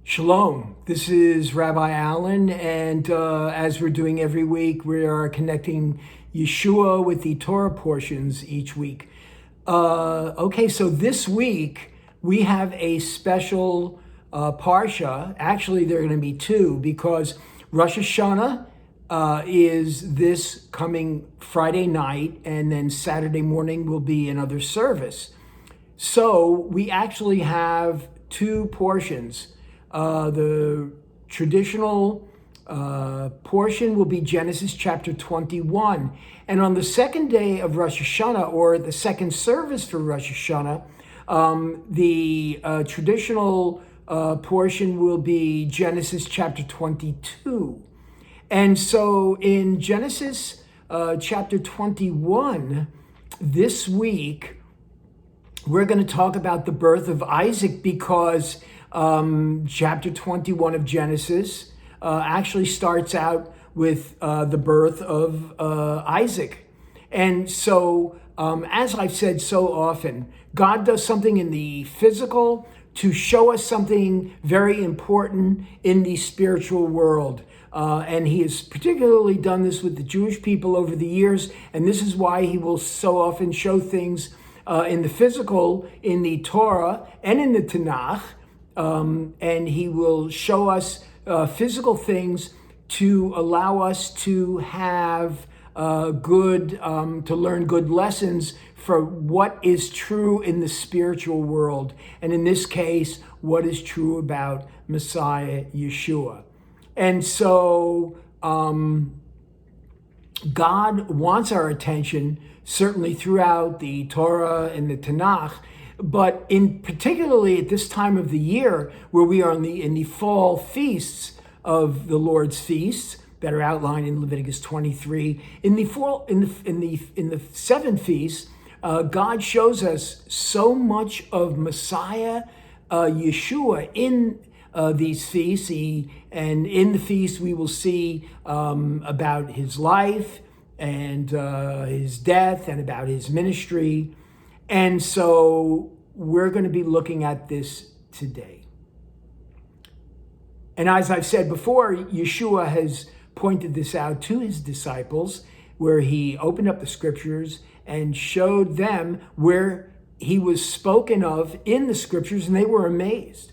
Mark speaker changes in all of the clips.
Speaker 1: Shalom. This is Rabbi Allen, and as we're doing every week, we are connecting Yeshua with the Torah portions each week. So this week we have a special parsha. Actually, there are going to be two because Rosh Hashanah is this coming Friday night, and then Saturday morning will be another service. So we actually have two portions. The traditional portion will be Genesis chapter 21. And on the second day of Rosh Hashanah, or the second service for Rosh Hashanah, the traditional portion will be Genesis chapter 22. And so in Genesis chapter 21, this week, we're going to talk about the birth of Isaac because chapter 21 of Genesis actually starts out with the birth of Isaac. And so, as I've said so often, God does something in the physical to show us something very important in the spiritual world. And he has particularly done this with the Jewish people over the years, and this is why he will so often show things in the physical, in the Torah, and in the Tanakh. And he will show us physical things to allow us to have to learn good lessons for what is true in the spiritual world. And in this case, what is true about Messiah Yeshua. And so God wants our attention, certainly throughout the Torah and the Tanakh, but in particularly at this time of the year, where we are in the fall feasts of the Lord's feasts that are outlined in Leviticus 23, in the seven feasts, God shows us so much of Messiah Yeshua in these feasts. And in the feast, we will see about his life and his death and about his ministry. And so we're going to be looking at this today. And as I've said before, Yeshua has pointed this out to his disciples, where he opened up the scriptures and showed them where he was spoken of in the scriptures, and they were amazed.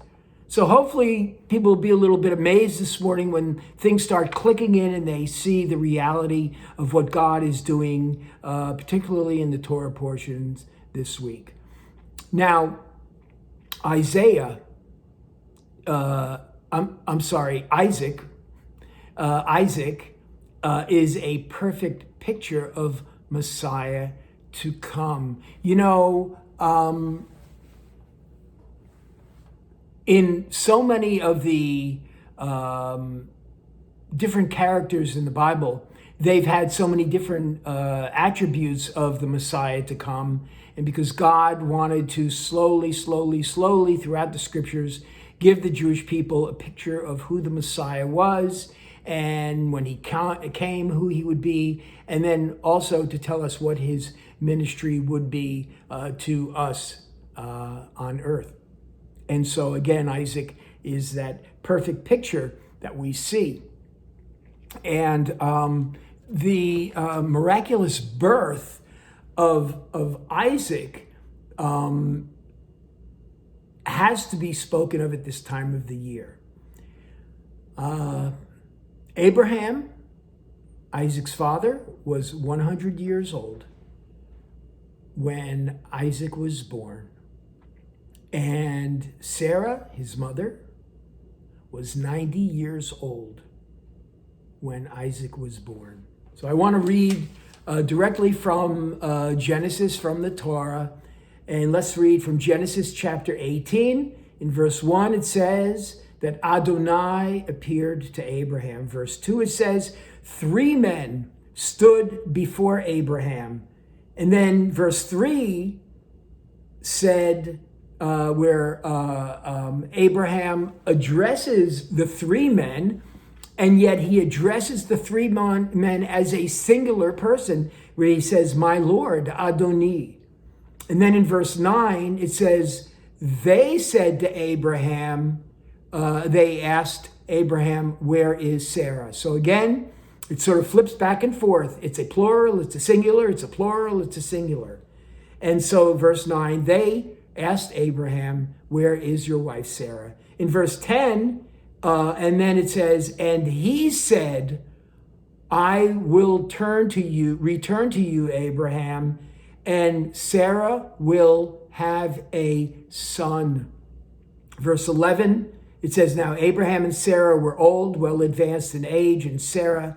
Speaker 1: So hopefully people will be a little bit amazed this morning when things start clicking in and they see the reality of what God is doing, particularly in the Torah portions this week. Now, Isaac is a perfect picture of Messiah to come. In so many of the different characters in the Bible, they've had so many different attributes of the Messiah to come. And because God wanted to slowly throughout the scriptures give the Jewish people a picture of who the Messiah was, and when he came, who he would be, and then also to tell us what his ministry would be to us on earth. And so again, Isaac is that perfect picture that we see. And the miraculous birth of Isaac has to be spoken of at this time of the year. Abraham, Isaac's father, was 100 years old when Isaac was born. And Sarah, his mother, was 90 years old when Isaac was born. So I want to read directly from Genesis, from the Torah. And let's read from Genesis chapter 18. In verse 1, it says that Adonai appeared to Abraham. Verse 2, it says, 3 men stood before Abraham. And then verse 3 said, where Abraham addresses the 3 men, and yet he addresses the 3 men as a singular person, where he says, my Lord, Adoni. And then in verse 9, it says, they said to Abraham, they asked Abraham, where is Sarah? So again, it sort of flips back and forth. It's a plural, it's a singular, it's a plural, it's a singular. And so verse 9, they asked Abraham, where is your wife Sarah? In verse 10, and then it says, and he said, I will return to you, Abraham, and Sarah will have a son. Verse 11, it says, now Abraham and Sarah were old, well advanced in age, and Sarah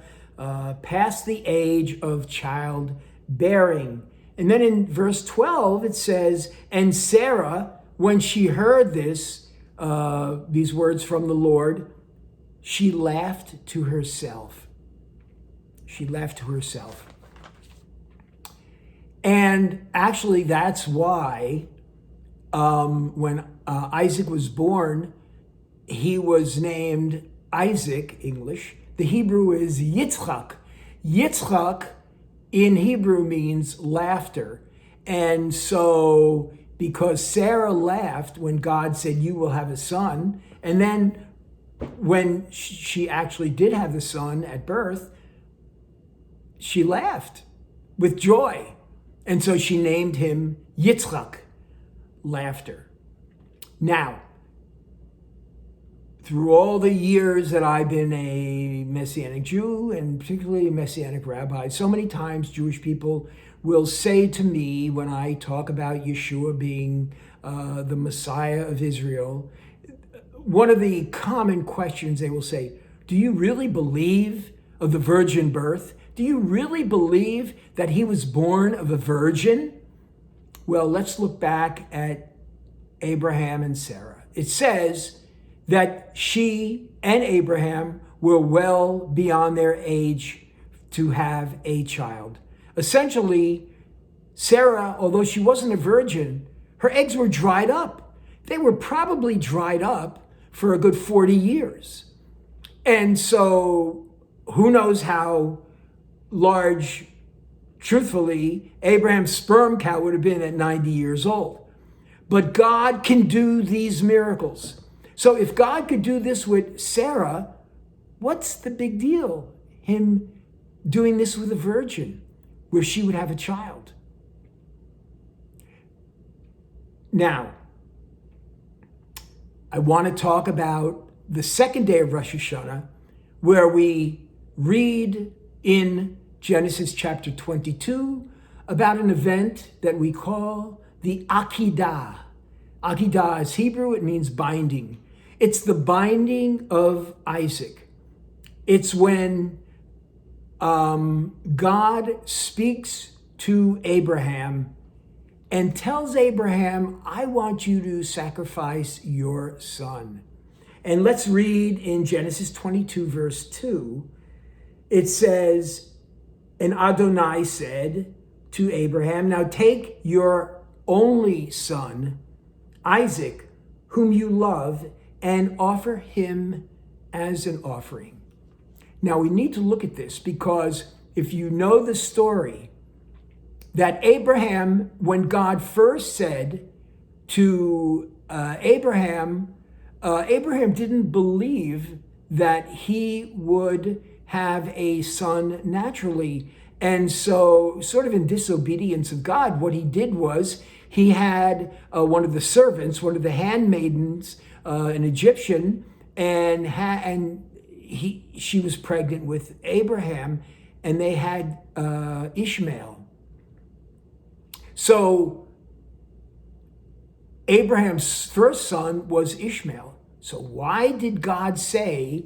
Speaker 1: past the age of childbearing. And then in verse 12, it says, and Sarah, when she heard this, these words from the Lord, she laughed to herself. She laughed to herself. And actually, that's why when Isaac was born, he was named Isaac, English. The Hebrew is Yitzchak. Yitzchak in Hebrew means laughter. And so because Sarah laughed when God said, you will have a son, and then when she actually did have the son at birth, she laughed with joy. And so she named him Yitzchak, laughter. Now, through all the years that I've been a Messianic Jew, and particularly a Messianic rabbi, so many times Jewish people will say to me when I talk about Yeshua being the Messiah of Israel, one of the common questions they will say, do you really believe of the virgin birth? Do you really believe that he was born of a virgin? Well, let's look back at Abraham and Sarah. It says that she and Abraham were well beyond their age to have a child. Essentially, Sarah, although she wasn't a virgin, her eggs were dried up. They were probably dried up for a good 40 years. And so who knows how large, truthfully, Abraham's sperm count would have been at 90 years old. But God can do these miracles. So if God could do this with Sarah, what's the big deal? Him doing this with a virgin, where she would have a child. Now, I want to talk about the second day of Rosh Hashanah, where we read in Genesis chapter 22 about an event that we call the Akedah. Akedah is Hebrew, it means binding. It's the binding of Isaac. It's when God speaks to Abraham and tells Abraham, I want you to sacrifice your son. And let's read in Genesis 22, verse 2. It says, and Adonai said to Abraham, now take your only son, Isaac, whom you love, and offer him as an offering. Now we need to look at this because if you know the story, that Abraham, when God first said to Abraham didn't believe that he would have a son naturally. And so, sort of in disobedience of God, what he did was he had one of the servants, one of the handmaidens, an Egyptian, and she was pregnant with Abraham, and they had Ishmael. So Abraham's first son was Ishmael. So why did God say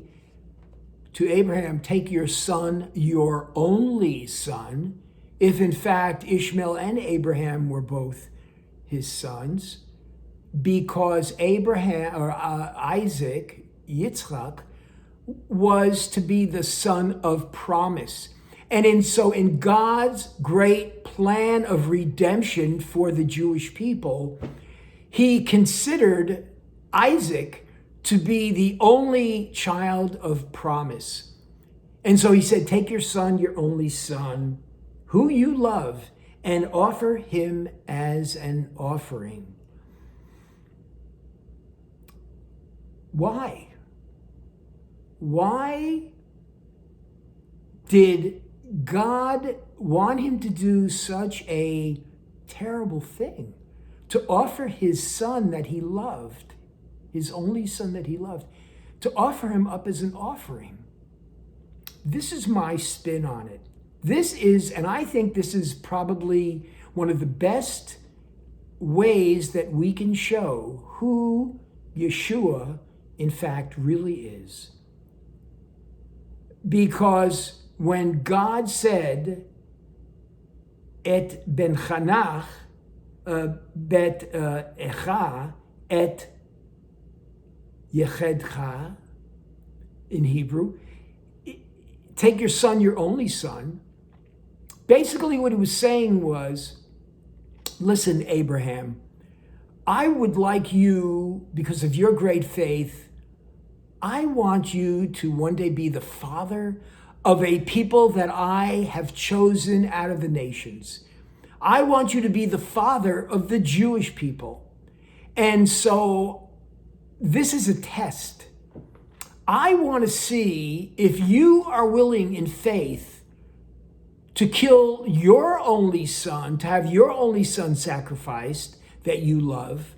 Speaker 1: to Abraham, take your son, your only son, if in fact Ishmael and Abraham were both his sons? Because Isaac, Yitzchak, was to be the son of promise. And in God's great plan of redemption for the Jewish people, he considered Isaac to be the only child of promise. And so he said, take your son, your only son, who you love, and offer him as an offering. Why? Why did God want him to do such a terrible thing? To offer his son that he loved, his only son that he loved, to offer him up as an offering. This is my spin on it. This is, and I think this is probably one of the best ways that we can show who Yeshua, in fact, really is. Because when God said, Et ben chanach, bet echa, et yechedcha, in Hebrew, take your son, your only son. Basically what he was saying was, listen, Abraham, I would like you, because of your great faith, I want you to one day be the father of a people that I have chosen out of the nations. I want you to be the father of the Jewish people. And so this is a test. I want to see if you are willing in faith to kill your only son, to have your only son sacrificed that you love,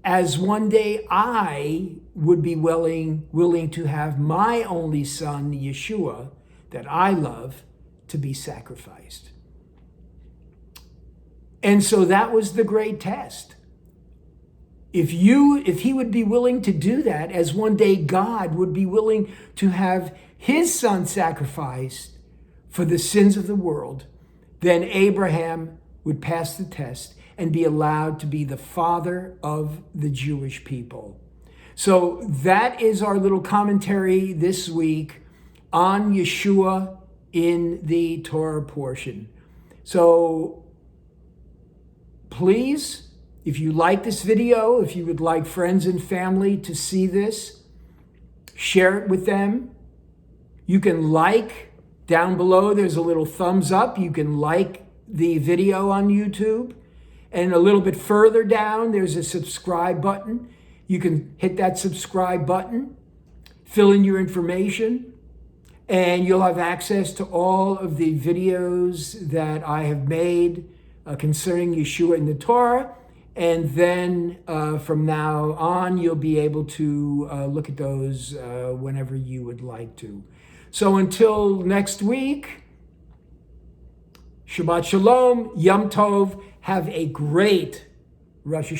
Speaker 1: as one day I would be willing to have my only son, Yeshua, that I love, to be sacrificed. And so that was the great test. If he would be willing to do that, as one day God would be willing to have his son sacrificed for the sins of the world, then Abraham would pass the test and be allowed to be the father of the Jewish people. So that is our little commentary this week on Yeshua in the Torah portion. So please, if you like this video, if you would like friends and family to see this, share it with them. You can like down below, there's a little thumbs up. You can like the video on YouTube. And a little bit further down, there's a subscribe button. You can hit that subscribe button, fill in your information, and you'll have access to all of the videos that I have made concerning Yeshua in the Torah. And then from now on, you'll be able to look at those whenever you would like to. So until next week, Shabbat Shalom, Yom Tov, have a great Rosh Hashanah.